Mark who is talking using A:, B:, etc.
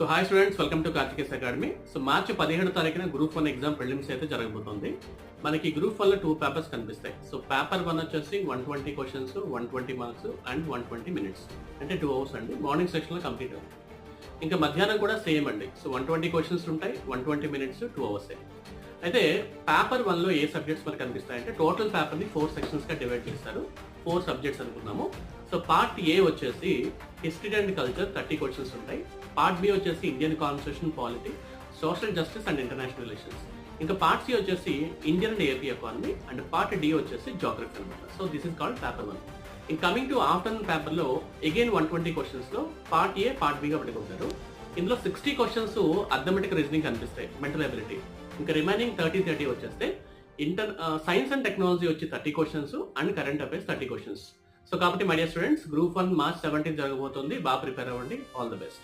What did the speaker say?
A: So hi students, welcome to Karthikeya's academy. So మార్చి 17 తారీఖున group 1 exam prelims అయితే జరగబోతుంది. మనకి గ్రూప్ 1 లో 2 పేపర్స్ కనిపిస్తాయి. సో పేపర్ 1 వచ్చేసి 120 క్వశ్చన్స్, 120 మార్క్స్ అండ్ 120 మినిట్స్, అంటే 2 అవర్స్ అండి. మార్నింగ్ సెక్షన్ లో కంప్లీట్ అవుతుంది. ఇంకా మధ్యాహ్నం కూడా సేమ్ అండి. సో 120 క్వశ్చన్స్ ఉంటాయి, 120 మినిట్స్, 2 అవర్స్. అయితే పేపర్ 1 లో ఏ సబ్జెక్ట్స్ మనకు కనిపిస్తాయంటే టోటల్ పేపర్ ని 4 సెక్షన్స్ గా డివైడ్ చేస్తారు. 4 సబ్జెక్ట్స్ అనుకున్నాము. సో పార్ట్ ఏ వచ్చేసి హిస్టరీ అండ్ కల్చర్ 30 క్వశ్చన్స్ ఉంటాయి. పార్ట్ బి వచ్చేసి Indian constitution, polity, social justice and international relations. ఇంకా పార్ట్ సి వచ్చేసి Indian and AP economy, and part D వచ్చేసి జాగ్రఫీ అనమాట. So this is called paper 1. In coming to afternoon paper లో again 120 questions లో part A, part బిగా పెట్టుకుంటారు. ఇందులో 60 questions arithmetic reasoning కనిపిస్తాయి, మెంటల్ ఎబిలిటీ. ఇంకా రిమైనింగ్ 30 వచ్చేస్తే సైన్స్ అండ్ టెక్నాలజీ వచ్చి 30 questions and current affairs 30 questions. So కాబట్టి my dear students, group 1 March 17 జరగబోతుంది. బాగా ప్రిపేర్ అవ్వండి. All the best.